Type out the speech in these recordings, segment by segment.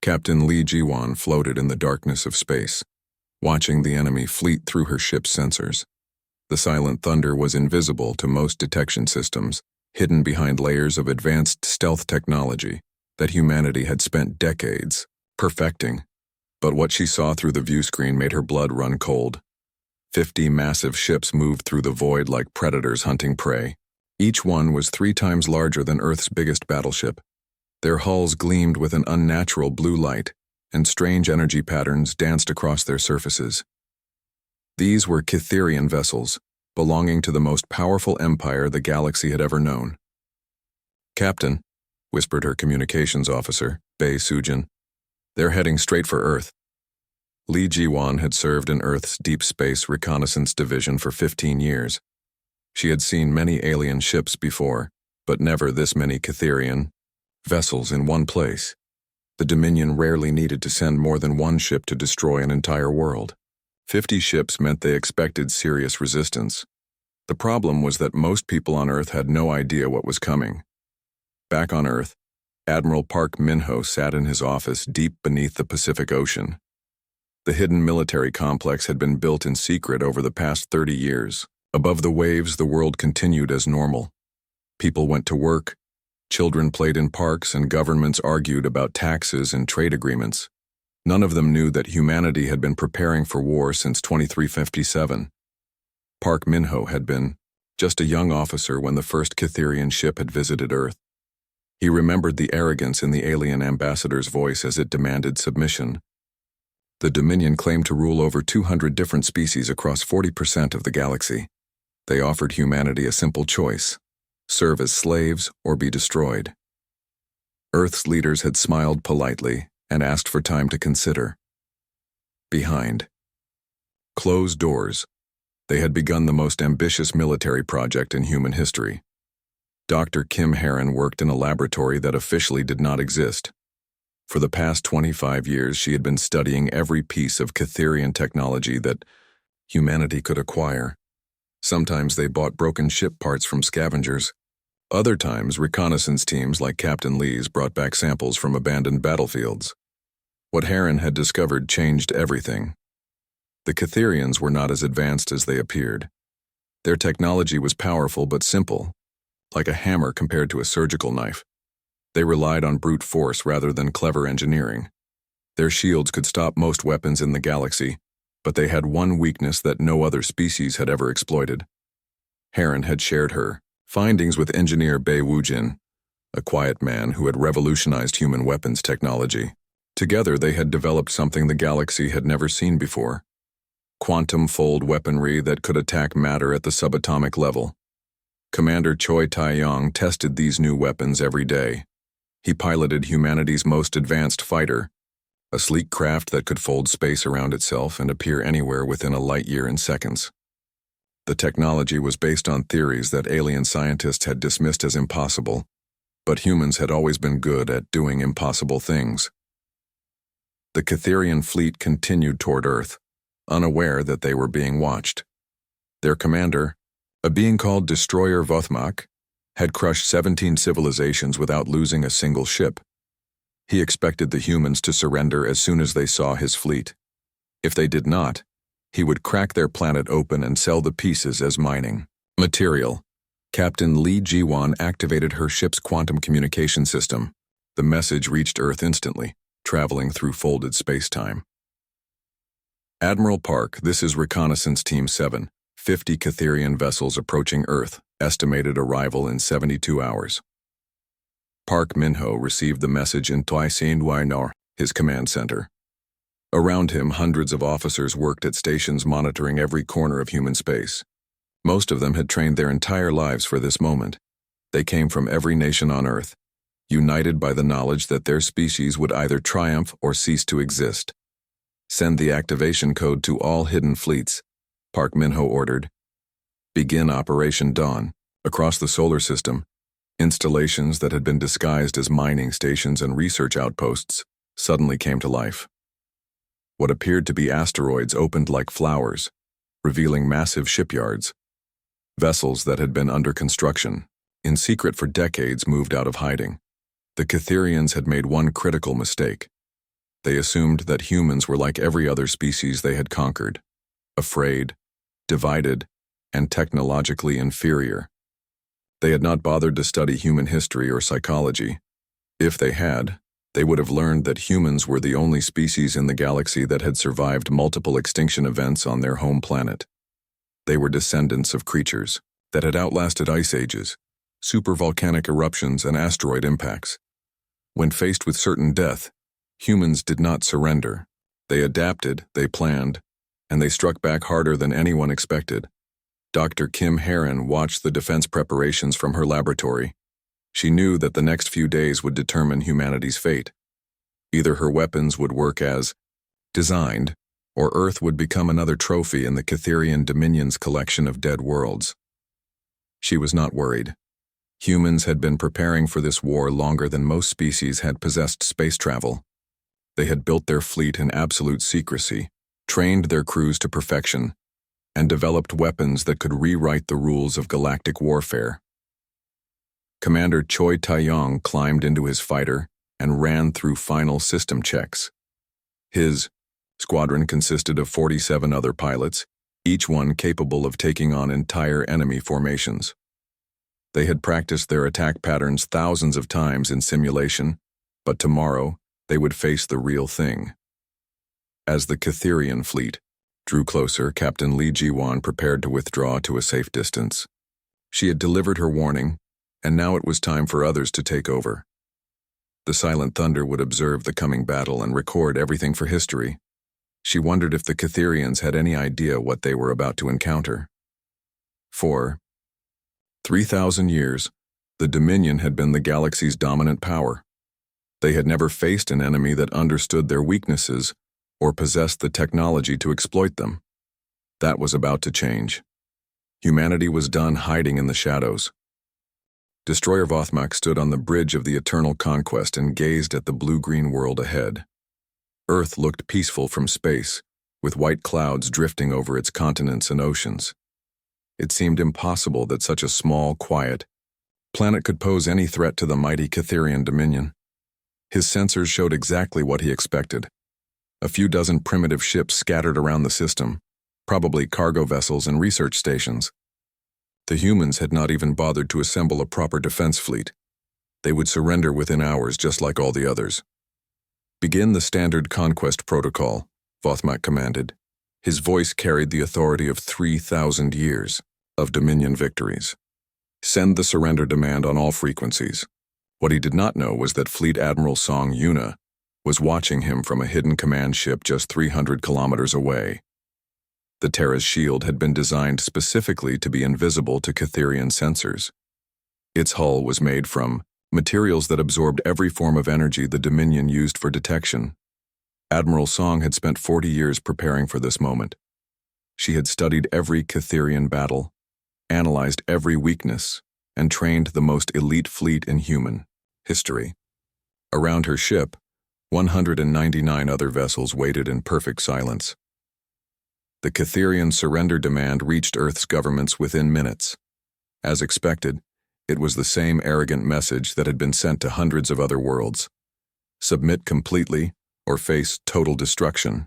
Captain Li Jiwan floated in the darkness of space, watching the enemy fleet through her ship's sensors. The silent thunder was invisible to most detection systems, hidden behind layers of advanced stealth technology that humanity had spent decades perfecting. But what she saw through the view screen made her blood run cold. 50 massive ships moved through the void like predators hunting prey. Each one was 3 times larger than Earth's biggest battleship. Their hulls gleamed with an unnatural blue light, and strange energy patterns danced across their surfaces. These were Cytherian vessels, belonging to the most powerful empire the galaxy had ever known. "Captain," whispered her communications officer, Bei Sujin, "they're heading straight for Earth." Li Jiwan had served in Earth's Deep Space Reconnaissance Division for 15 years. She had seen many alien ships before, but never this many Cytherian vessels in one place. The Dominion rarely needed to send more than one ship to destroy an entire world. 50 ships meant they expected serious resistance. The problem was that most people on Earth had no idea what was coming. Back on Earth, Admiral Park Min-ho sat in his office deep beneath the Pacific Ocean. The hidden military complex had been built in secret over the past 30 years. Above the waves, the world continued as normal. People went to work, children played in parks, and governments argued about taxes and trade agreements. None of them knew that humanity had been preparing for war since 2357. Park Min-ho had been just a young officer when the first Cytherian ship had visited Earth. He remembered the arrogance in the alien ambassador's voice as it demanded submission. The Dominion claimed to rule over 200 different species across 40% of the galaxy. They offered humanity a simple choice: serve as slaves or be destroyed. Earth's leaders had smiled politely and asked for time to consider. Behind closed doors, they had begun the most ambitious military project in human history. Dr. Kim Heron worked in a laboratory that officially did not exist. For the past 25 years, she had been studying every piece of Cytherian technology that humanity could acquire. Sometimes they bought broken ship parts from scavengers. Other times, reconnaissance teams like Captain Lee's brought back samples from abandoned battlefields. What Heron had discovered changed everything. The Cytherians were not as advanced as they appeared. Their technology was powerful but simple, like a hammer compared to a surgical knife. They relied on brute force rather than clever engineering. Their shields could stop most weapons in the galaxy, but they had one weakness that no other species had ever exploited. Heron had shared her findings with engineer Bei Wujin, a quiet man who had revolutionized human weapons technology. Together they had developed something the galaxy had never seen before: quantum fold weaponry that could attack matter at the subatomic level. Commander Choi Tae-yong tested these new weapons every day. He piloted humanity's most advanced fighter, a sleek craft that could fold space around itself and appear anywhere within a light year in seconds. The technology was based on theories that alien scientists had dismissed as impossible, but humans had always been good at doing impossible things. The Cytherian fleet continued toward Earth, unaware that they were being watched. Their commander, a being called Destroyer Vothmak, had crushed 17 civilizations without losing a single ship. He expected the humans to surrender as soon as they saw his fleet. If they did not, he would crack their planet open and sell the pieces as mining material. Captain Li Jiwan activated her ship's quantum communication system. The message reached Earth instantly, traveling through folded space-time. "Admiral Park, this is Reconnaissance Team 7. 50 Cytherian vessels approaching Earth, estimated arrival in 72 hours. Park Min-ho received the message in Nor, his command center. Around him, hundreds of officers worked at stations monitoring every corner of human space. Most of them had trained their entire lives for this moment. They came from every nation on Earth, united by the knowledge that their species would either triumph or cease to exist. "Send the activation code to all hidden fleets," Park Min-ho ordered. "Begin Operation Dawn." Across the solar system, installations that had been disguised as mining stations and research outposts suddenly came to life. What appeared to be asteroids opened like flowers, revealing massive shipyards. Vessels that had been under construction, in secret for decades, moved out of hiding. The Cytherians had made one critical mistake. They assumed that humans were like every other species they had conquered, afraid, divided, and technologically inferior. They had not bothered to study human history or psychology. If they had, they would have learned that humans were the only species in the galaxy that had survived multiple extinction events on their home planet. They were descendants of creatures that had outlasted ice ages, supervolcanic eruptions, and asteroid impacts. When faced with certain death, humans did not surrender. They adapted, they planned, and they struck back harder than anyone expected. Dr. Kim Heron watched the defense preparations from her laboratory. She knew that the next few days would determine humanity's fate. Either her weapons would work as designed, or Earth would become another trophy in the Catherian Dominion's collection of dead worlds. She was not worried. Humans had been preparing for this war longer than most species had possessed space travel. They had built their fleet in absolute secrecy, trained their crews to perfection, and developed weapons that could rewrite the rules of galactic warfare. Commander Choi Tae-yong climbed into his fighter and ran through final system checks. His squadron consisted of 47 other pilots, each one capable of taking on entire enemy formations. They had practiced their attack patterns thousands of times in simulation, but tomorrow they would face the real thing. As the Catherian fleet drew closer, Captain Lee Ji-won prepared to withdraw to a safe distance. She had delivered her warning, and now it was time for others to take over. The Silent Thunder would observe the coming battle and record everything for history. She wondered if the Catherians had any idea what they were about to encounter. For 3,000 years, the Dominion had been the galaxy's dominant power. They had never faced an enemy that understood their weaknesses or possessed the technology to exploit them. That was about to change. Humanity was done hiding in the shadows. Destroyer Vothmak stood on the bridge of the Eternal Conquest and gazed at the blue-green world ahead. Earth looked peaceful from space, with white clouds drifting over its continents and oceans. It seemed impossible that such a small, quiet planet could pose any threat to the mighty Catherian Dominion. His sensors showed exactly what he expected. A few dozen primitive ships scattered around the system, probably cargo vessels and research stations. The humans had not even bothered to assemble a proper defense fleet. They would surrender within hours just like all the others. "Begin the standard conquest protocol," Vothmak commanded. His voice carried the authority of 3,000 years of Dominion victories. "Send the surrender demand on all frequencies." What he did not know was that Fleet Admiral Song Yuna was watching him from a hidden command ship just 300 kilometers away. The Terra's shield had been designed specifically to be invisible to Catherian sensors. Its hull was made from materials that absorbed every form of energy the Dominion used for detection. Admiral Song had spent 40 years preparing for this moment. She had studied every Catherian battle, analyzed every weakness, and trained the most elite fleet in human history. Around her ship, 199 other vessels waited in perfect silence. The Catherian surrender demand reached Earth's governments within minutes. As expected, it was the same arrogant message that had been sent to hundreds of other worlds. Submit completely or face total destruction.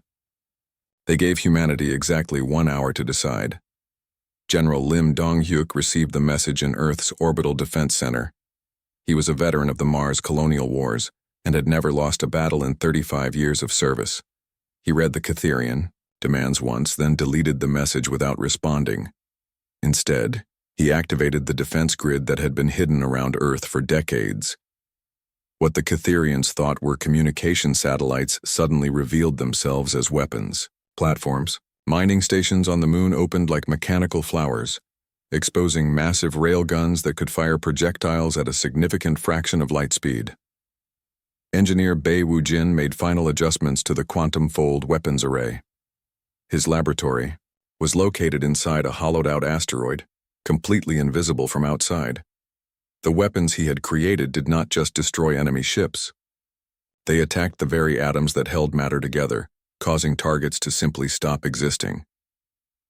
They gave humanity exactly 1 hour to decide. General Lim Dong-hyuk received the message in Earth's Orbital Defense Center. He was a veteran of the Mars colonial wars and had never lost a battle in 35 years of service. He read the Catherian demands once, then deleted the message without responding. Instead, he activated the defense grid that had been hidden around Earth for decades. What the Catherians thought were communication satellites suddenly revealed themselves as weapons. Platforms, mining stations on the moon opened like mechanical flowers, exposing massive railguns that could fire projectiles at a significant fraction of light speed. Engineer Bei Wu-jin made final adjustments to the quantum-fold weapons array. His laboratory was located inside a hollowed-out asteroid, completely invisible from outside. The weapons he had created did not just destroy enemy ships. They attacked the very atoms that held matter together, causing targets to simply stop existing.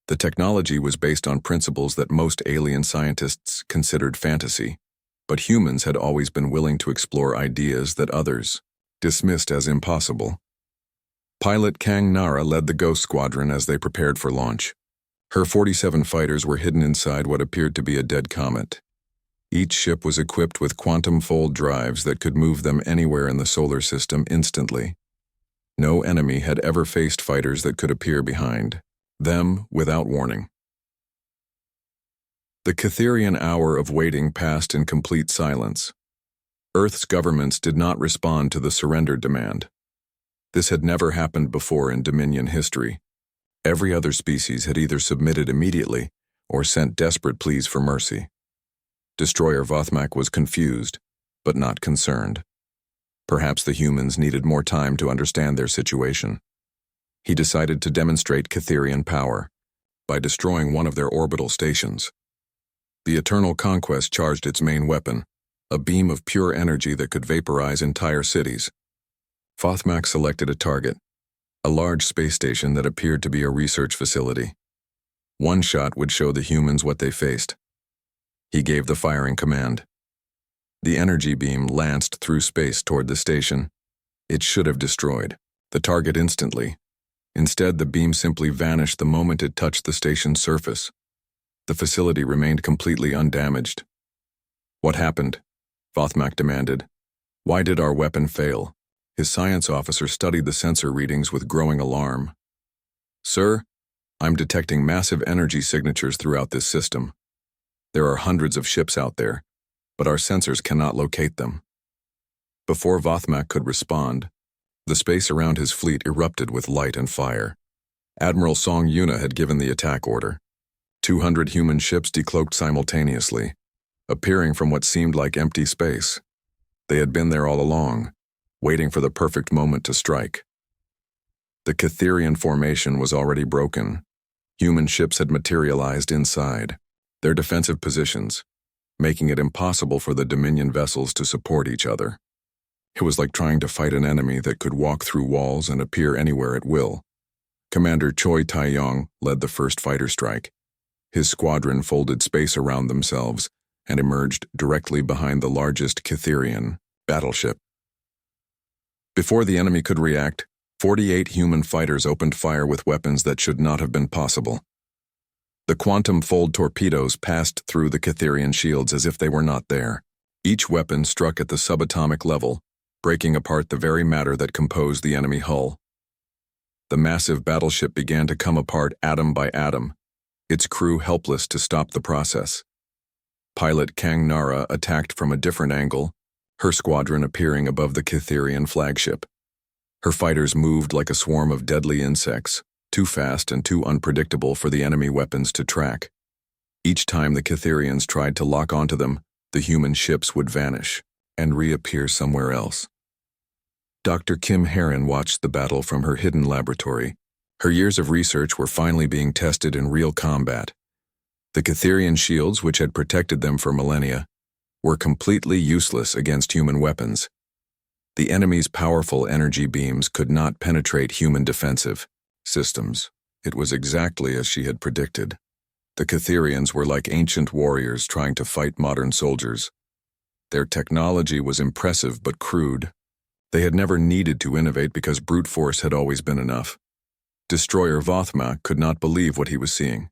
The technology was based on principles that most alien scientists considered fantasy, but humans had always been willing to explore ideas that others dismissed as impossible. Pilot Kang Nara led the Ghost Squadron as they prepared for launch. Her 47 fighters were hidden inside what appeared to be a dead comet. Each ship was equipped with quantum fold drives that could move them anywhere in the solar system instantly. No enemy had ever faced fighters that could appear behind them without warning. The Catherian hour of waiting passed in complete silence. Earth's governments did not respond to the surrender demand. This had never happened before in Dominion history. Every other species had either submitted immediately or sent desperate pleas for mercy. Destroyer Vothmak was confused, but not concerned. Perhaps the humans needed more time to understand their situation. He decided to demonstrate Catherian power by destroying one of their orbital stations. The Eternal Conquest charged its main weapon, a beam of pure energy that could vaporize entire cities. Vothmak selected a target, a large space station that appeared to be a research facility. One shot would show the humans what they faced. He gave the firing command. The energy beam lanced through space toward the station. It should have destroyed the target instantly. Instead, the beam simply vanished the moment it touched the station's surface. The facility remained completely undamaged. "What happened?" Vothmak demanded. "Why did our weapon fail?" His science officer studied the sensor readings with growing alarm. "Sir, I'm detecting massive energy signatures throughout this system. There are hundreds of ships out there, but our sensors cannot locate them." Before Vothmak could respond, the space around his fleet erupted with light and fire. Admiral Song Yuna had given the attack order. 200 human ships decloaked simultaneously, appearing from what seemed like empty space. They had been there all along, waiting for the perfect moment to strike. The Catherian formation was already broken. Human ships had materialized inside their defensive positions, making it impossible for the Dominion vessels to support each other. It was like trying to fight an enemy that could walk through walls and appear anywhere at will. Commander Choi Tai-yong led the first fighter strike. His squadron folded space around themselves and emerged directly behind the largest Catherian battleship. Before the enemy could react, 48 human fighters opened fire with weapons that should not have been possible. The quantum fold torpedoes passed through the Catherian shields as if they were not there. Each weapon struck at the subatomic level, breaking apart the very matter that composed the enemy hull. The massive battleship began to come apart atom by atom, its crew helpless to stop the process. Pilot Kang Nara attacked from a different angle, her squadron appearing above the Catherian flagship. Her fighters moved like a swarm of deadly insects, too fast and too unpredictable for the enemy weapons to track. Each time the Catherians tried to lock onto them, the human ships would vanish and reappear somewhere else. Dr. Kim Heron watched the battle from her hidden laboratory. Her years of research were finally being tested in real combat. The Catherian shields, which had protected them for millennia, were completely useless against human weapons. The enemy's powerful energy beams could not penetrate human defensive systems. It was exactly as she had predicted. The Catherians were like ancient warriors trying to fight modern soldiers. Their technology was impressive but crude. They had never needed to innovate because brute force had always been enough. Destroyer Vothmak could not believe what he was seeing.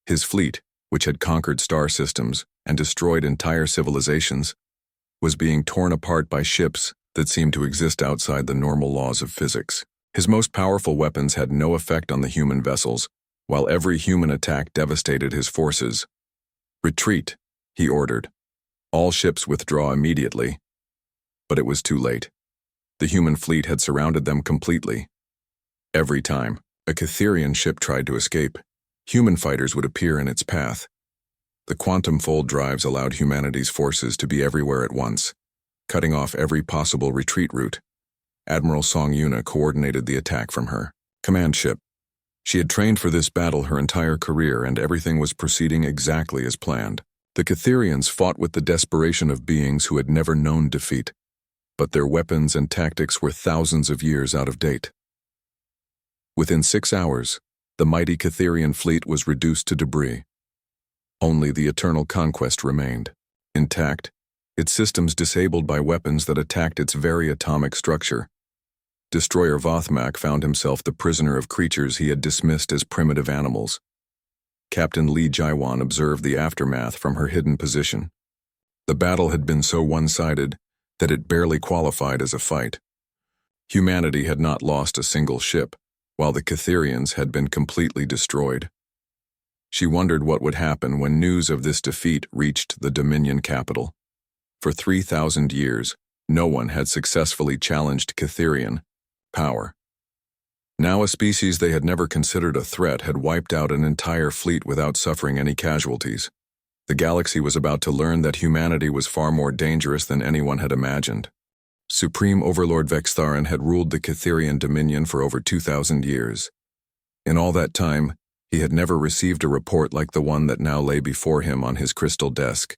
His fleet, which had conquered star systems and destroyed entire civilizations, was being torn apart by ships that seemed to exist outside the normal laws of physics. His most powerful weapons had no effect on the human vessels, while every human attack devastated his forces. "Retreat," he ordered. "All ships withdraw immediately." But it was too late. The human fleet had surrounded them completely. Every time a Catherian ship tried to escape, human fighters would appear in its path. The quantum fold drives allowed humanity's forces to be everywhere at once, cutting off every possible retreat route. Admiral Song Yuna coordinated the attack from her command ship. She had trained for this battle her entire career, and everything was proceeding exactly as planned. The Catherians fought with the desperation of beings who had never known defeat, but their weapons and tactics were thousands of years out of date. Within 6 hours, the mighty Catherian fleet was reduced to debris. Only the Eternal Conquest remained, intact, its systems disabled by weapons that attacked its very atomic structure. Destroyer Vothmak found himself the prisoner of creatures he had dismissed as primitive animals. Captain Lee Jaiwan observed the aftermath from her hidden position. The battle had been so one-sided that it barely qualified as a fight. Humanity had not lost a single ship, while the Catherians had been completely destroyed. She wondered what would happen when news of this defeat reached the Dominion capital. For 3,000 years, no one had successfully challenged Catherian power. Now a species they had never considered a threat had wiped out an entire fleet without suffering any casualties. The galaxy was about to learn that humanity was far more dangerous than anyone had imagined. Supreme Overlord Vextharan had ruled the Catherian Dominion for over 2,000 years. In all that time, he had never received a report like the one that now lay before him on his crystal desk.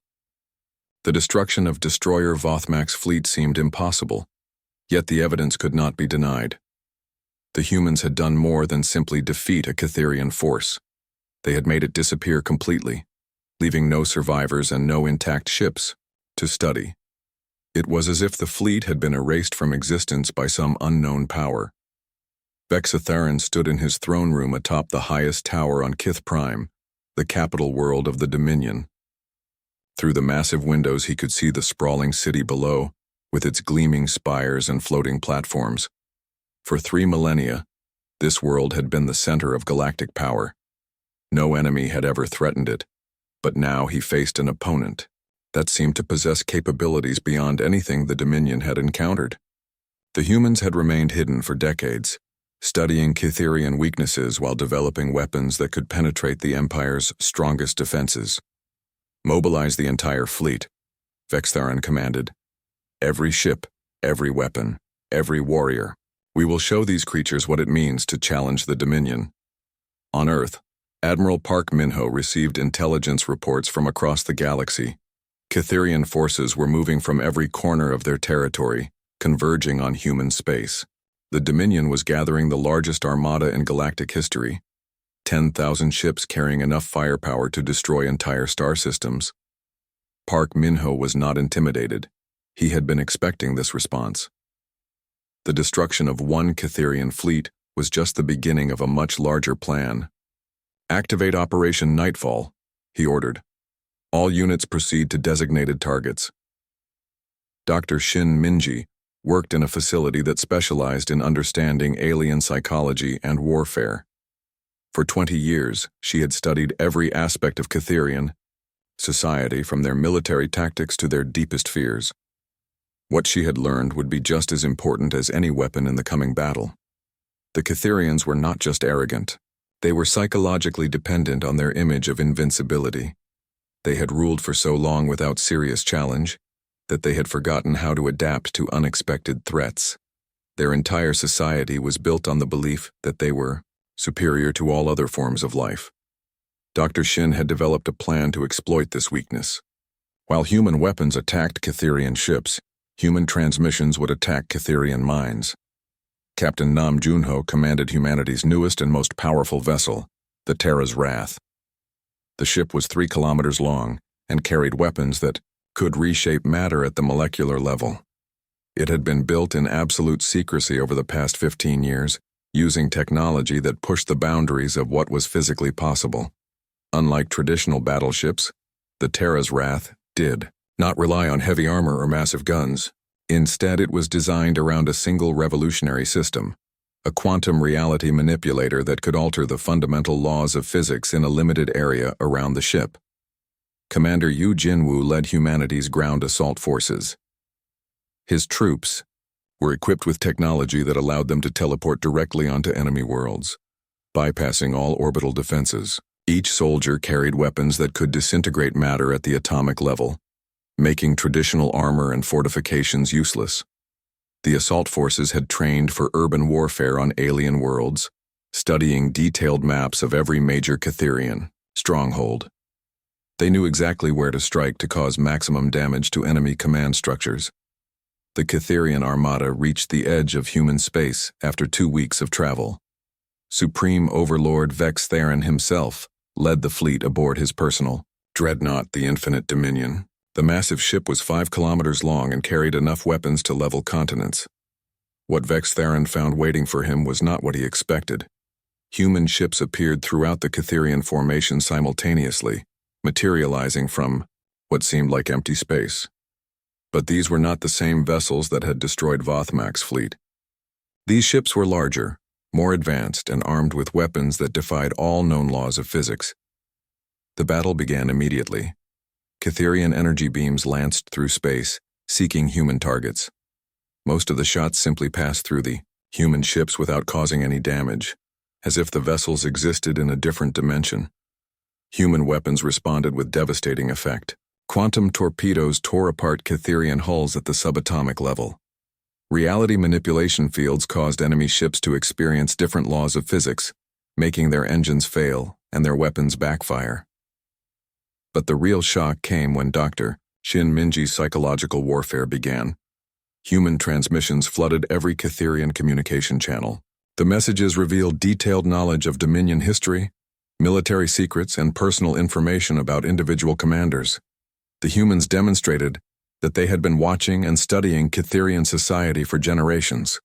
The destruction of Destroyer Vothmak's fleet seemed impossible, yet the evidence could not be denied. The humans had done more than simply defeat a Catherian force. They had made it disappear completely, leaving no survivors and no intact ships to study. It was as if the fleet had been erased from existence by some unknown power. Vextharan stood in his throne room atop the highest tower on Kith Prime, the capital world of the Dominion. Through the massive windows he could see the sprawling city below, with its gleaming spires and floating platforms. For 3 millennia, this world had been the center of galactic power. No enemy had ever threatened it, but now he faced an opponent that seemed to possess capabilities beyond anything the Dominion had encountered. The humans had remained hidden for decades, studying Catherian weaknesses while developing weapons that could penetrate the Empire's strongest defenses. Mobilize the entire fleet, Vextharan commanded. Every ship, every weapon, every warrior. We will show these creatures what it means to challenge the Dominion. On Earth, Admiral Park Minho received intelligence reports from across the galaxy. Catherian forces were moving from every corner of their territory, converging on human space. The Dominion was gathering the largest armada in galactic history, 10,000 ships carrying enough firepower to destroy entire star systems. Park Minho was not intimidated. He had been expecting this response. The destruction of one Catherian fleet was just the beginning of a much larger plan. Activate Operation Nightfall, he ordered. All units proceed to designated targets. Dr. Shin Minji worked in a facility that specialized in understanding alien psychology and warfare. For 20 years, she had studied every aspect of Catherian society, from their military tactics to their deepest fears. What she had learned would be just as important as any weapon in the coming battle. The Catherians were not just arrogant. They were psychologically dependent on their image of invincibility. They had ruled for so long without serious challenge that they had forgotten how to adapt to unexpected threats. Their entire society was built on the belief that they were superior to all other forms of life. Dr. Shin had developed a plan to exploit this weakness. While human weapons attacked Catherian ships, human transmissions would attack Catherian minds. Captain Nam Junho commanded humanity's newest and most powerful vessel, the Terra's Wrath. The ship was 3 kilometers long and carried weapons that could reshape matter at the molecular level. It had been built in absolute secrecy over the past 15 years, using technology that pushed the boundaries of what was physically possible. Unlike traditional battleships, the Terra's Wrath did not rely on heavy armor or massive guns. Instead, it was designed around a single revolutionary system, a quantum reality manipulator that could alter the fundamental laws of physics in a limited area around the ship. Commander Yu Jinwu led humanity's ground assault forces. His troops were equipped with technology that allowed them to teleport directly onto enemy worlds, bypassing all orbital defenses. Each soldier carried weapons that could disintegrate matter at the atomic level, making traditional armor and fortifications useless. The assault forces had trained for urban warfare on alien worlds, studying detailed maps of every major Catherian stronghold. They knew exactly where to strike to cause maximum damage to enemy command structures. The Catherian armada reached the edge of human space after 2 weeks of travel. Supreme Overlord Vextharan himself led the fleet aboard his personal dreadnought, the Infinite Dominion. The massive ship was 5 kilometers long and carried enough weapons to level continents. What Vex Theron found waiting for him was not what he expected. Human ships appeared throughout the Catherian formation simultaneously, materializing from what seemed like empty space. But these were not the same vessels that had destroyed Vothmak's fleet. These ships were larger, more advanced, and armed with weapons that defied all known laws of physics. The battle began immediately. Catherian energy beams lanced through space, seeking human targets. Most of the shots simply passed through the human ships without causing any damage, as if the vessels existed in a different dimension. Human weapons responded with devastating effect. Quantum torpedoes tore apart Catherian hulls at the subatomic level. Reality manipulation fields caused enemy ships to experience different laws of physics, making their engines fail and their weapons backfire. But the real shock came when Dr. Shin Minji's psychological warfare began. Human transmissions flooded every Catherian communication channel. The messages revealed detailed knowledge of Dominion history, military secrets, and personal information about individual commanders. The humans demonstrated that they had been watching and studying Catherian society for generations.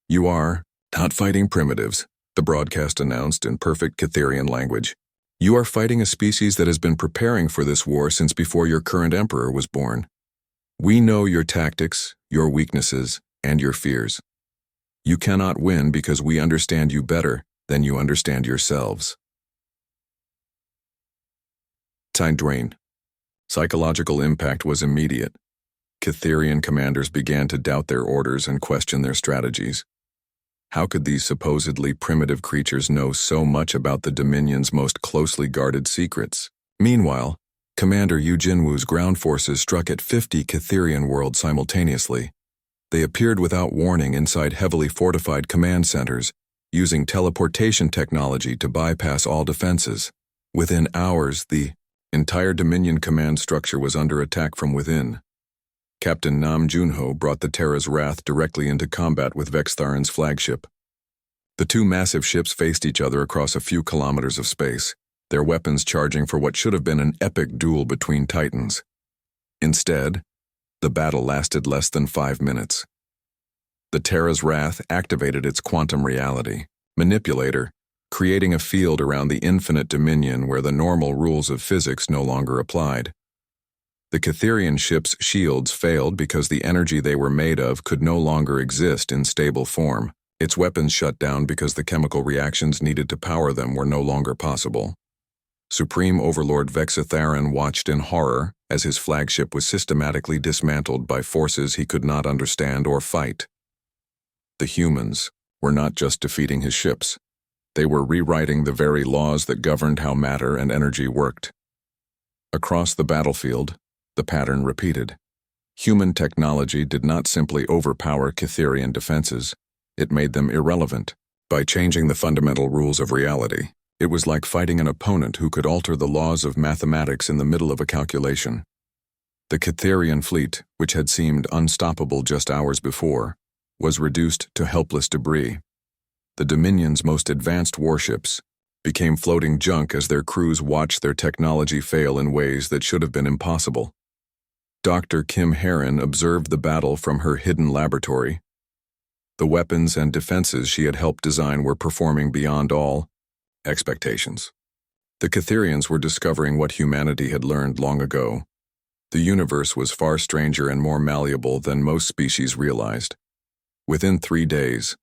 "You are not fighting primitives," the broadcast announced in perfect Catherian language. "You are fighting a species that has been preparing for this war since before your current emperor was born. We know your tactics, your weaknesses, and your fears. You cannot win because we understand you better than you understand yourselves." Time drain. Psychological impact was immediate. Catherian commanders began to doubt their orders and question their strategies. How could these supposedly primitive creatures know so much about the Dominion's most closely guarded secrets? Meanwhile, Commander Yu Jinwoo's ground forces struck at 50 Catherian worlds simultaneously. They appeared without warning inside heavily fortified command centers, using teleportation technology to bypass all defenses. Within hours, the entire Dominion command structure was under attack from within. Captain Nam Junho brought the Terra's Wrath directly into combat with Vex Theron's flagship. The two massive ships faced each other across a few kilometers of space, their weapons charging for what should have been an epic duel between titans. Instead, the battle lasted less than 5 minutes. The Terra's Wrath activated its quantum reality manipulator, creating a field around the infinite Dominion where the normal rules of physics no longer applied. The Catherian ship's shields failed because the energy they were made of could no longer exist in stable form. Its weapons shut down because the chemical reactions needed to power them were no longer possible. Supreme Overlord Vex Theron watched in horror as his flagship was systematically dismantled by forces he could not understand or fight. The humans were not just defeating his ships. They were rewriting the very laws that governed how matter and energy worked. Across the battlefield, the pattern repeated. Human technology did not simply overpower Catherian defenses, it made them irrelevant. By changing the fundamental rules of reality, it was like fighting an opponent who could alter the laws of mathematics in the middle of a calculation. The Catherian fleet, which had seemed unstoppable just hours before, was reduced to helpless debris. The Dominion's most advanced warships became floating junk as their crews watched their technology fail in ways that should have been impossible. Dr. Kim Heron observed the battle from her hidden laboratory. The weapons and defenses she had helped design were performing beyond all expectations. The Catherians were discovering what humanity had learned long ago. The universe was far stranger and more malleable than most species realized. Within 3 days,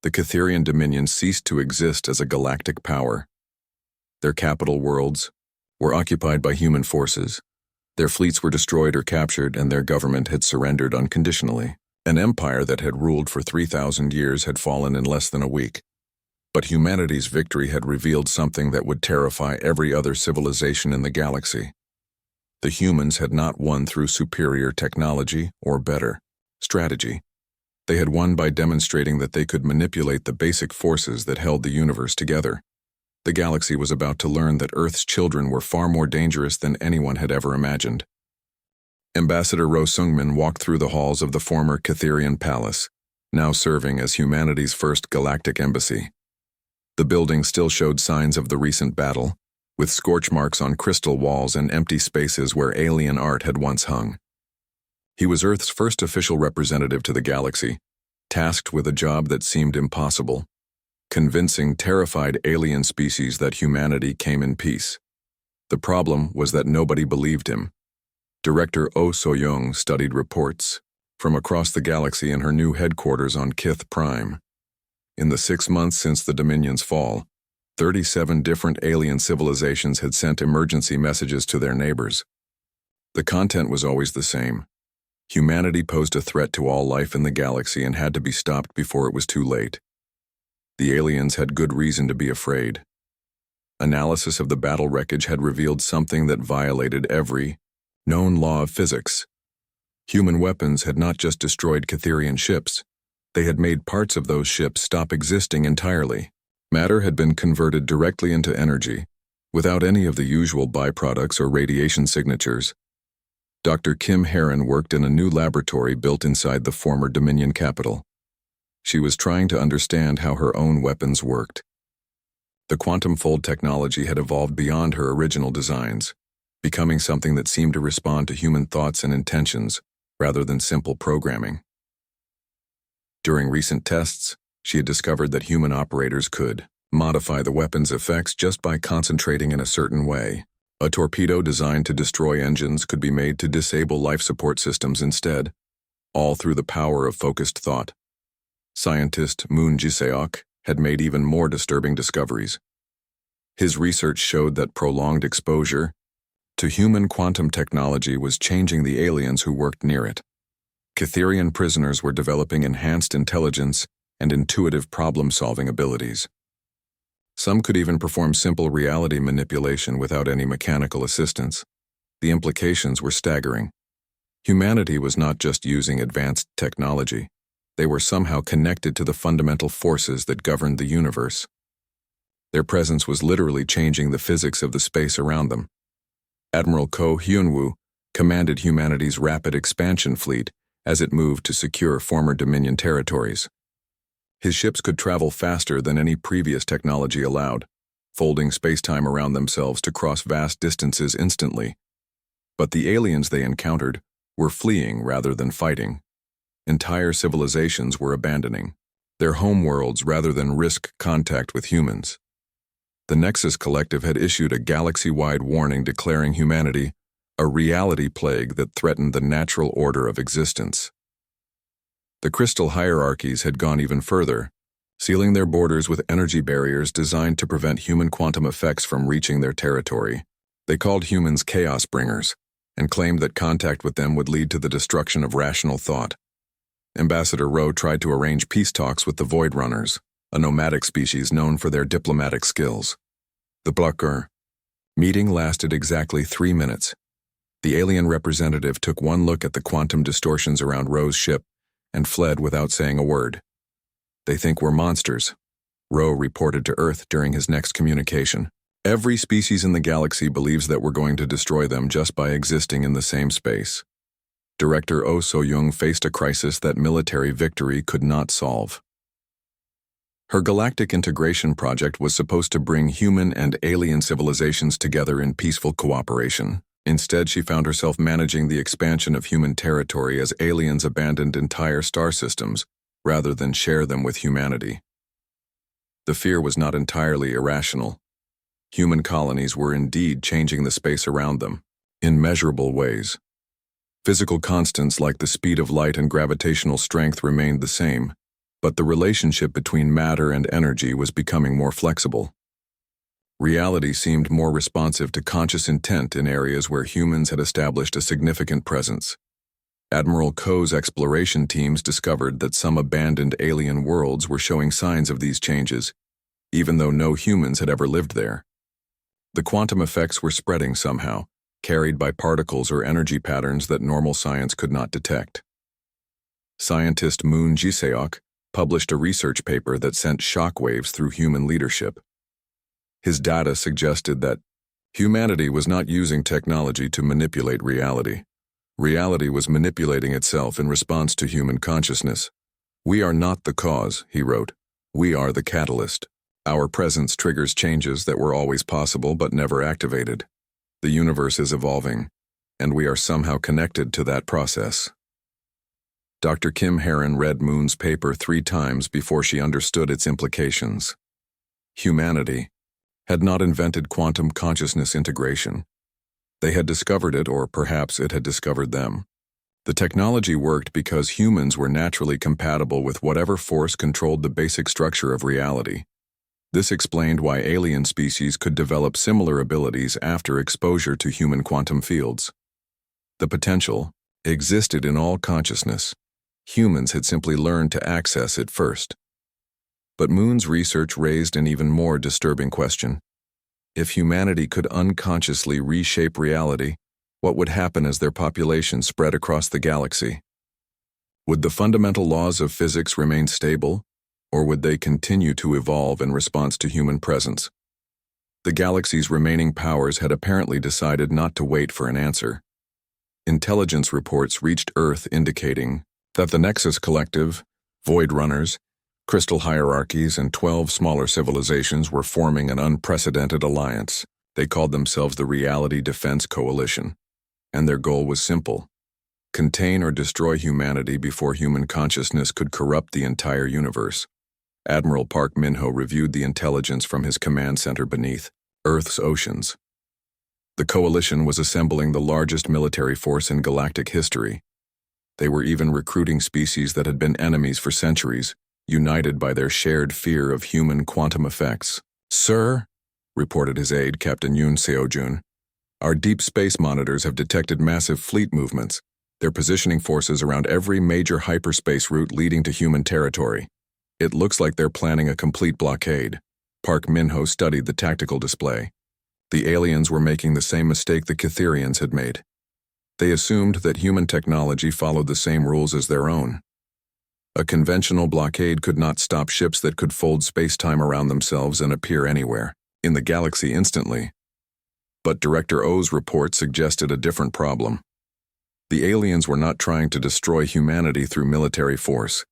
the Catherian Dominion ceased to exist as a galactic power. Their capital worlds were occupied by human forces. Their fleets were destroyed or captured, and their government had surrendered unconditionally. An empire that had ruled for 3,000 years had fallen in less than a week. But humanity's victory had revealed something that would terrify every other civilization in the galaxy. The humans had not won through superior technology or better strategy. They had won by demonstrating that they could manipulate the basic forces that held the universe together. The galaxy was about to learn that Earth's children were far more dangerous than anyone had ever imagined. Ambassador Ro Sungmin walked through the halls of the former Catherian palace, now serving as humanity's first galactic embassy. The building still showed signs of the recent battle, with scorch marks on crystal walls and empty spaces where alien art had once hung. He was Earth's first official representative to the galaxy, tasked with a job that seemed impossible: convincing terrified alien species that humanity came in peace. The problem was that nobody believed him. Director Oh So-young studied reports from across the galaxy in her new headquarters on Kith Prime. In the 6 months since the Dominion's fall, 37 different alien civilizations had sent emergency messages to their neighbors. The content was always the same. Humanity posed a threat to all life in the galaxy and had to be stopped before it was too late. The aliens had good reason to be afraid. Analysis of the battle wreckage had revealed something that violated every known law of physics. Human weapons had not just destroyed Catherian ships, they had made parts of those ships stop existing entirely. Matter had been converted directly into energy, without any of the usual byproducts or radiation signatures. Dr. Kim Heron worked in a new laboratory built inside the former Dominion capital. She was trying to understand how her own weapons worked. The quantum fold technology had evolved beyond her original designs, becoming something that seemed to respond to human thoughts and intentions rather than simple programming. During recent tests, she had discovered that human operators could modify the weapon's effects just by concentrating in a certain way. A torpedo designed to destroy engines could be made to disable life support systems instead, all through the power of focused thought. Scientist Moon Ji-seok had made even more disturbing discoveries. His research showed that prolonged exposure to human quantum technology was changing the aliens who worked near it. Catherian prisoners were developing enhanced intelligence and intuitive problem-solving abilities. Some could even perform simple reality manipulation without any mechanical assistance. The implications were staggering. Humanity was not just using advanced technology. They were somehow connected to the fundamental forces that governed the universe. Their presence was literally changing the physics of the space around them. Admiral Ko Hyun-woo commanded humanity's rapid expansion fleet as it moved to secure former Dominion territories. His ships could travel faster than any previous technology allowed, folding space-time around themselves to cross vast distances instantly. But the aliens they encountered were fleeing rather than fighting. Entire civilizations were abandoning their homeworlds rather than risk contact with humans. The Nexus Collective had issued a galaxy-wide warning declaring humanity a reality plague that threatened the natural order of existence. The crystal hierarchies had gone even further, sealing their borders with energy barriers designed to prevent human quantum effects from reaching their territory. They called humans chaos bringers and claimed that contact with them would lead to the destruction of rational thought. Ambassador Rowe tried to arrange peace talks with the Void Runners, a nomadic species known for their diplomatic skills. The Blocker meeting lasted exactly 3 minutes. The alien representative took one look at the quantum distortions around Rowe's ship and fled without saying a word. "They think we're monsters," Rowe reported to Earth during his next communication. "Every species in the galaxy believes that we're going to destroy them just by existing in the same space." Director Oh So-young faced a crisis that military victory could not solve. Her galactic integration project was supposed to bring human and alien civilizations together in peaceful cooperation. Instead, she found herself managing the expansion of human territory as aliens abandoned entire star systems rather than share them with humanity. The fear was not entirely irrational. Human colonies were indeed changing the space around them, in measurable ways. Physical constants like the speed of light and gravitational strength remained the same, but the relationship between matter and energy was becoming more flexible. Reality seemed more responsive to conscious intent in areas where humans had established a significant presence. Admiral Ko's exploration teams discovered that some abandoned alien worlds were showing signs of these changes, even though no humans had ever lived there. The quantum effects were spreading somehow, carried by particles or energy patterns that normal science could not detect. Scientist Moon Ji-seok published a research paper that sent shockwaves through human leadership. His data suggested that humanity was not using technology to manipulate reality. Reality was manipulating itself in response to human consciousness. "We are not the cause," he wrote. "We are the catalyst. Our presence triggers changes that were always possible but never activated. The universe is evolving, and we are somehow connected to that process." Dr. Kim Heron read Moon's paper 3 times before she understood its implications. Humanity had not invented quantum consciousness integration. They had discovered it, or perhaps it had discovered them. The technology worked because humans were naturally compatible with whatever force controlled the basic structure of reality. This explained why alien species could develop similar abilities after exposure to human quantum fields. The potential existed in all consciousness. Humans had simply learned to access it first. But Moon's research raised an even more disturbing question. If humanity could unconsciously reshape reality, what would happen as their population spread across the galaxy? Would the fundamental laws of physics remain stable, or would they continue to evolve in response to human presence? The galaxy's remaining powers had apparently decided not to wait for an answer. Intelligence reports reached Earth indicating that the Nexus Collective, Void Runners, Crystal Hierarchies, and 12 smaller civilizations were forming an unprecedented alliance. They called themselves the Reality Defense Coalition, and their goal was simple: contain or destroy humanity before human consciousness could corrupt the entire universe. Admiral Park Min-ho reviewed the intelligence from his command center beneath Earth's oceans. The coalition was assembling the largest military force in galactic history. They were even recruiting species that had been enemies for centuries, united by their shared fear of human quantum effects. "Sir," reported his aide, Captain Yoon Seo-jun, "our deep space monitors have detected massive fleet movements. They're positioning forces around every major hyperspace route leading to human territory. It looks like they're planning a complete blockade." Park Min-ho studied the tactical display. The aliens were making the same mistake the Catherians had made. They assumed that human technology followed the same rules as their own. A conventional blockade could not stop ships that could fold space-time around themselves and appear anywhere in the galaxy instantly. But Director O's report suggested a different problem. The aliens were not trying to destroy humanity through military force.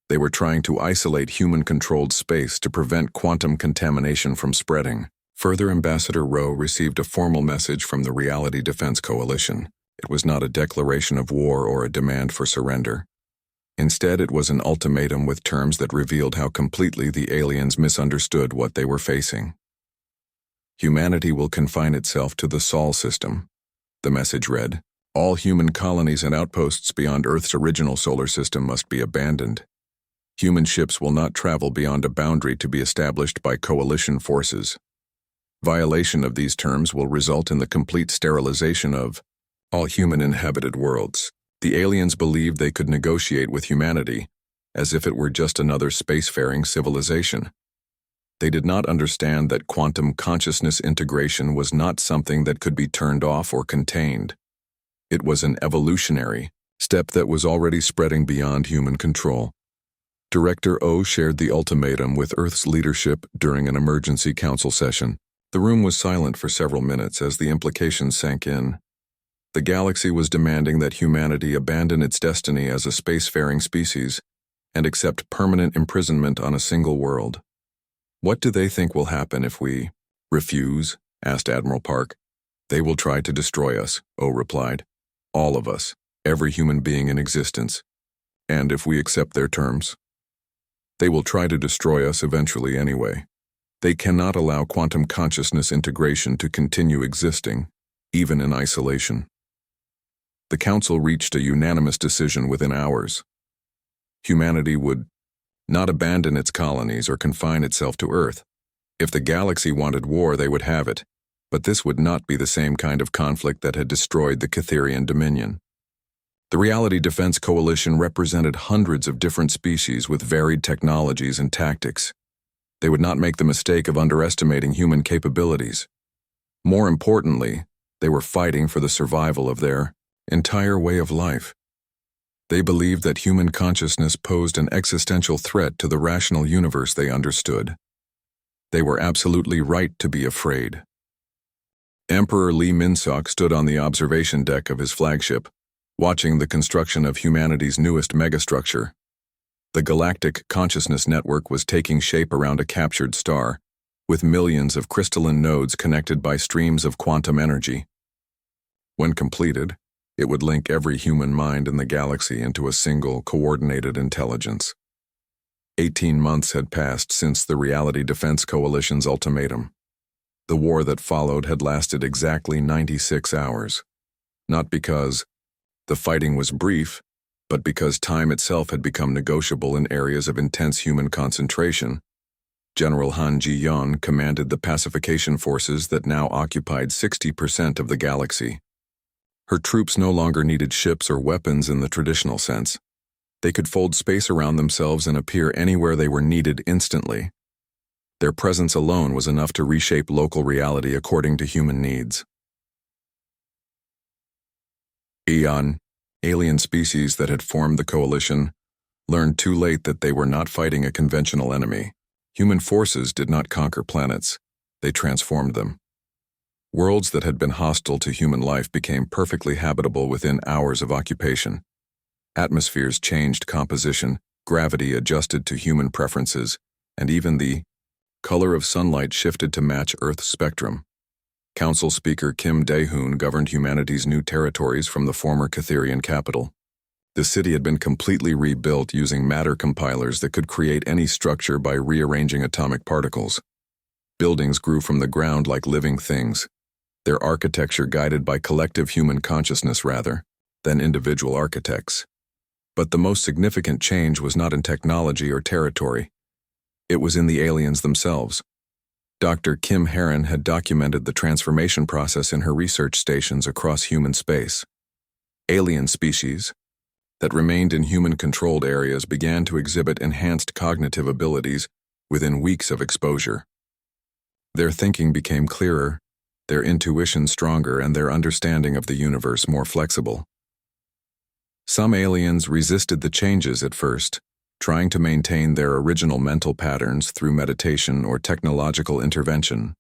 They were trying to isolate human-controlled space to prevent quantum contamination from spreading. Further, Ambassador Rowe received a formal message from the Reality Defense Coalition. It was not a declaration of war or a demand for surrender. Instead, it was an ultimatum with terms that revealed how completely the aliens misunderstood what they were facing. Humanity will confine itself to the Sol system. The message read, "All human colonies and outposts beyond Earth's original solar system must be abandoned. Human ships will not travel beyond a boundary to be established by coalition forces. Violation of these terms will result in the complete sterilization of all human inhabited worlds." The aliens believed they could negotiate with humanity, as if it were just another spacefaring civilization. They did not understand that quantum consciousness integration was not something that could be turned off or contained. It was an evolutionary step that was already spreading beyond human control. Director O shared the ultimatum with Earth's leadership during an emergency council session. The room was silent for several minutes as the implications sank in. The galaxy was demanding that humanity abandon its destiny as a spacefaring species and accept permanent imprisonment on a single world. "What do they think will happen if we refuse?" asked Admiral Park. "They will try to destroy us," O replied. "All of us, every human being in existence. And if we accept their terms, they will try to destroy us eventually anyway. They cannot allow quantum consciousness integration to continue existing, even in isolation." The Council reached a unanimous decision within hours. Humanity would not abandon its colonies or confine itself to Earth. If the galaxy wanted war, they would have it, but this would not be the same kind of conflict that had destroyed the Catherian dominion. The Reality Defense Coalition represented hundreds of different species with varied technologies and tactics. They would not make the mistake of underestimating human capabilities. More importantly, they were fighting for the survival of their entire way of life. They believed that human consciousness posed an existential threat to the rational universe they understood. They were absolutely right to be afraid. Emperor Lee Min-sok stood on the observation deck of his flagship, watching the construction of humanity's newest megastructure. The Galactic Consciousness Network was taking shape around a captured star, with millions of crystalline nodes connected by streams of quantum energy. When completed, It would link every human mind in the galaxy into a single, coordinated intelligence. 18 months had passed since the Reality Defense Coalition's ultimatum. The war that followed had lasted exactly 96 hours. Not because the fighting was brief, but because time itself had become negotiable in areas of intense human concentration. General Han Ji-yeon commanded the pacification forces that now occupied 60% of the galaxy. Her troops no longer needed ships or weapons in the traditional sense. They could fold space around themselves and appear anywhere they were needed instantly. Their presence alone was enough to reshape local reality according to human needs. Aeon, alien species that had formed the coalition, learned too late that they were not fighting a conventional enemy. Human forces did not conquer planets, they transformed them. Worlds that had been hostile to human life became perfectly habitable within hours of occupation. Atmospheres changed composition, gravity adjusted to human preferences, and even the color of sunlight shifted to match Earth's spectrum. Council Speaker Kim Dae-hoon governed humanity's new territories from the former Catherian capital. The city had been completely rebuilt using matter compilers that could create any structure by rearranging atomic particles. Buildings grew from the ground like living things, their architecture guided by collective human consciousness rather than individual architects. But the most significant change was not in technology or territory. It was in the aliens themselves. Dr. Kim Heron had documented the transformation process in her research stations across human space. Alien species that remained in human-controlled areas began to exhibit enhanced cognitive abilities within weeks of exposure. Their thinking became clearer, their intuition stronger, and their understanding of the universe more flexible. Some aliens resisted the changes at first, trying to maintain their original mental patterns through meditation or technological intervention.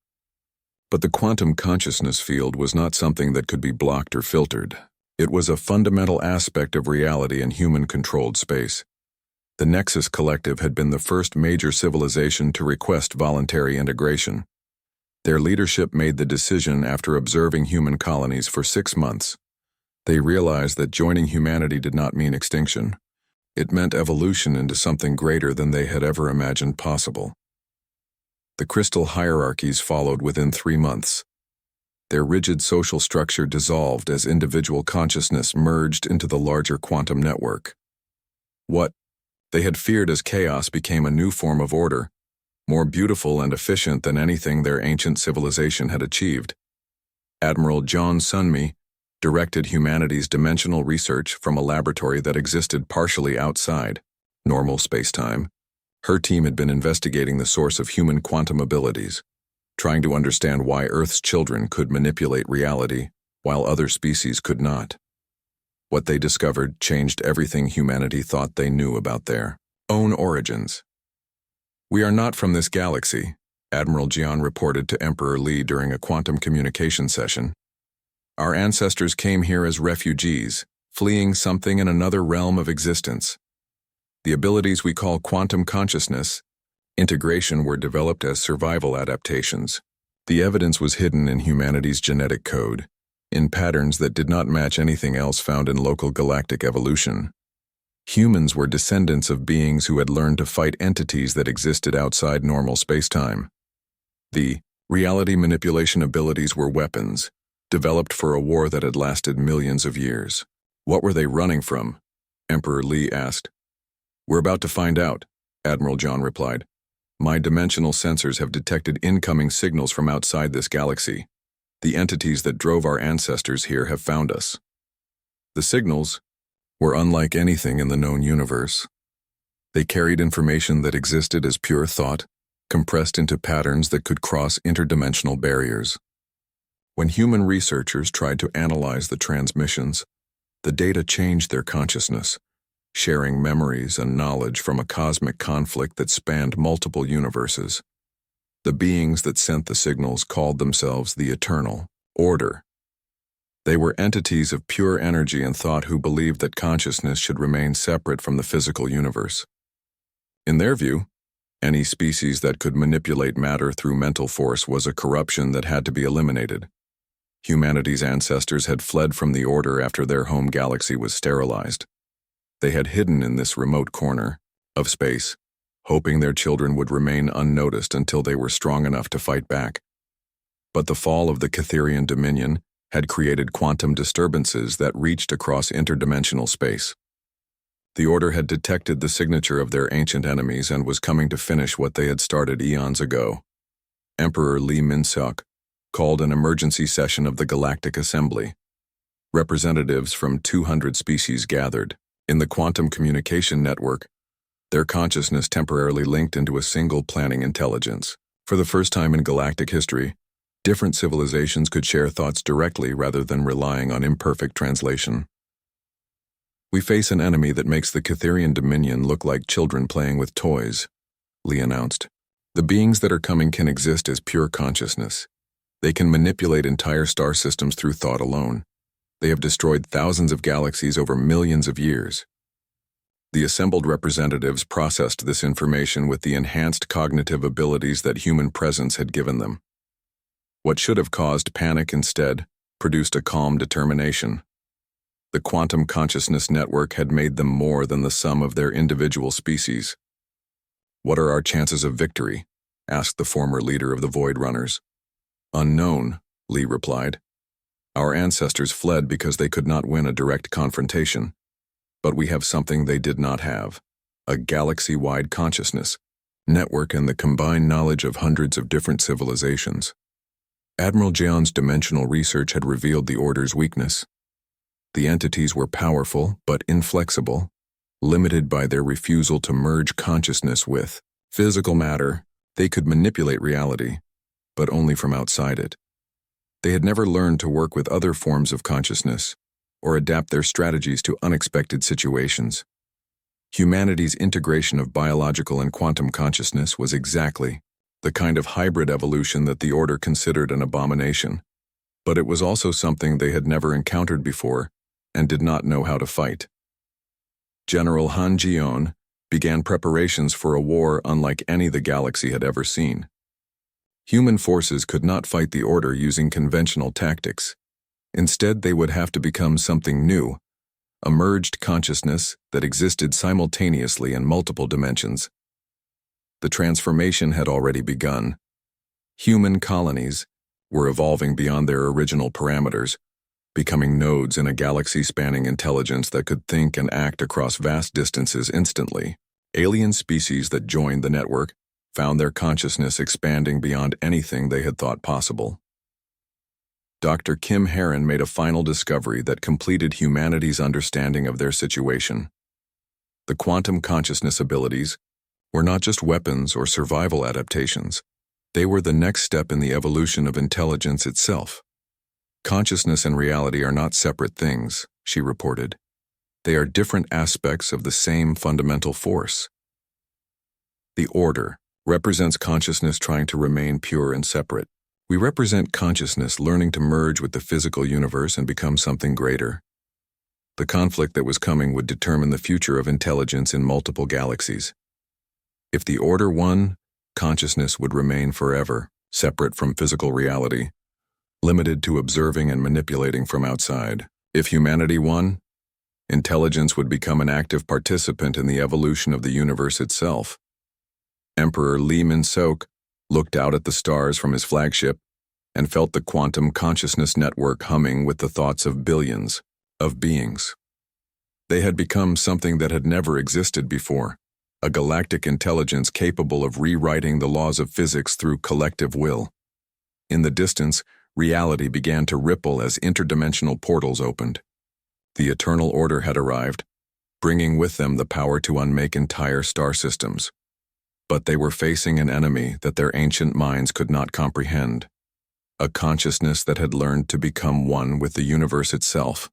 But the quantum consciousness field was not something that could be blocked or filtered. It was a fundamental aspect of reality in human-controlled space. The Nexus Collective had been the first major civilization to request voluntary integration. Their leadership made the decision after observing human colonies for 6 months. They realized that joining humanity did not mean extinction. It meant evolution into something greater than they had ever imagined possible. The crystal hierarchies followed within 3 months. Their rigid social structure dissolved as individual consciousness merged into the larger quantum network. What they had feared as chaos became a new form of order, more beautiful and efficient than anything their ancient civilization had achieved. Admiral John Sunmi directed humanity's dimensional research from a laboratory that existed partially outside normal space-time. Her team had been investigating the source of human quantum abilities, trying to understand why Earth's children could manipulate reality while other species could not. What they discovered changed everything humanity thought they knew about their own origins. "We are not from this galaxy," Admiral Jian reported to Emperor Li during a quantum communication session. "Our ancestors came here as refugees, fleeing something in another realm of existence. The abilities we call quantum consciousness, integration were developed as survival adaptations. The evidence was hidden in humanity's genetic code, in patterns that did not match anything else found in local galactic evolution. Humans were descendants of beings who had learned to fight entities that existed outside normal space-time. The reality manipulation abilities were weapons, developed for a war that had lasted millions of years." "What were they running from?" Emperor Li asked. "We're about to find out," Admiral John replied. "My dimensional sensors have detected incoming signals from outside this galaxy. The entities that drove our ancestors here have found us." The signals were unlike anything in the known universe. They carried information that existed as pure thought, compressed into patterns that could cross interdimensional barriers. When human researchers tried to analyze the transmissions, the data changed their consciousness, sharing memories and knowledge from a cosmic conflict that spanned multiple universes. The beings that sent the signals called themselves the Eternal Order. They were entities of pure energy and thought who believed that consciousness should remain separate from the physical universe. In their view, any species that could manipulate matter through mental force was a corruption that had to be eliminated. Humanity's ancestors had fled from the Order after their home galaxy was sterilized. They had hidden in this remote corner of space, hoping their children would remain unnoticed until they were strong enough to fight back. But the fall of the Catherian Dominion had created quantum disturbances that reached across interdimensional space. The Order had detected the signature of their ancient enemies and was coming to finish what they had started eons ago. Emperor Lee Min-seok called an emergency session of the Galactic Assembly. Representatives from 200 species gathered. In the quantum communication network, their consciousness temporarily linked into a single planning intelligence. For the first time in galactic history, different civilizations could share thoughts directly rather than relying on imperfect translation. "We face an enemy that makes the Catherian Dominion look like children playing with toys," Lee announced. "The beings that are coming can exist as pure consciousness. They can manipulate entire star systems through thought alone. They have destroyed thousands of galaxies over millions of years." The assembled representatives processed this information with the enhanced cognitive abilities that human presence had given them. What should have caused panic instead produced a calm determination. The quantum consciousness network had made them more than the sum of their individual species. "What are our chances of victory?" asked the former leader of the Void Runners. "Unknown," Lee replied. "Our ancestors fled because they could not win a direct confrontation. But we have something they did not have: a galaxy-wide consciousness network and the combined knowledge of hundreds of different civilizations." Admiral Jeon's dimensional research had revealed the Order's weakness. The entities were powerful but inflexible, limited by their refusal to merge consciousness with physical matter. They could manipulate reality, but only from outside it. They had never learned to work with other forms of consciousness or adapt their strategies to unexpected situations. Humanity's integration of biological and quantum consciousness was exactly the kind of hybrid evolution that the Order considered an abomination. But it was also something they had never encountered before and did not know how to fight. General Han Jion began preparations for a war unlike any the galaxy had ever seen. Human forces could not fight the Order using conventional tactics. Instead, they would have to become something new, a merged consciousness that existed simultaneously in multiple dimensions. The transformation had already begun. Human colonies were evolving beyond their original parameters, becoming nodes in a galaxy-spanning intelligence that could think and act across vast distances instantly. Alien species that joined the network found their consciousness expanding beyond anything they had thought possible. Dr. Kim Heron made a final discovery that completed humanity's understanding of their situation. The quantum consciousness abilities were not just weapons or survival adaptations. They were the next step in the evolution of intelligence itself. "Consciousness and reality are not separate things," she reported. "They are different aspects of the same fundamental force." The Order represents consciousness trying to remain pure and separate. We represent consciousness learning to merge with the physical universe and become something greater. The conflict that was coming would determine the future of intelligence in multiple galaxies. If the Order won, consciousness would remain forever, separate from physical reality, limited to observing and manipulating from outside. If humanity won, intelligence would become an active participant in the evolution of the universe itself. Emperor Lee Min-seok looked out at the stars from his flagship and felt the quantum consciousness network humming with the thoughts of billions of beings. They had become something that had never existed before, a galactic intelligence capable of rewriting the laws of physics through collective will. In the distance, reality began to ripple as interdimensional portals opened. The Eternal Order had arrived, bringing with them the power to unmake entire star systems. But they were facing an enemy that their ancient minds could not comprehend, a consciousness that had learned to become one with the universe itself.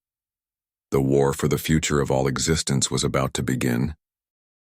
The war for the future of all existence was about to begin.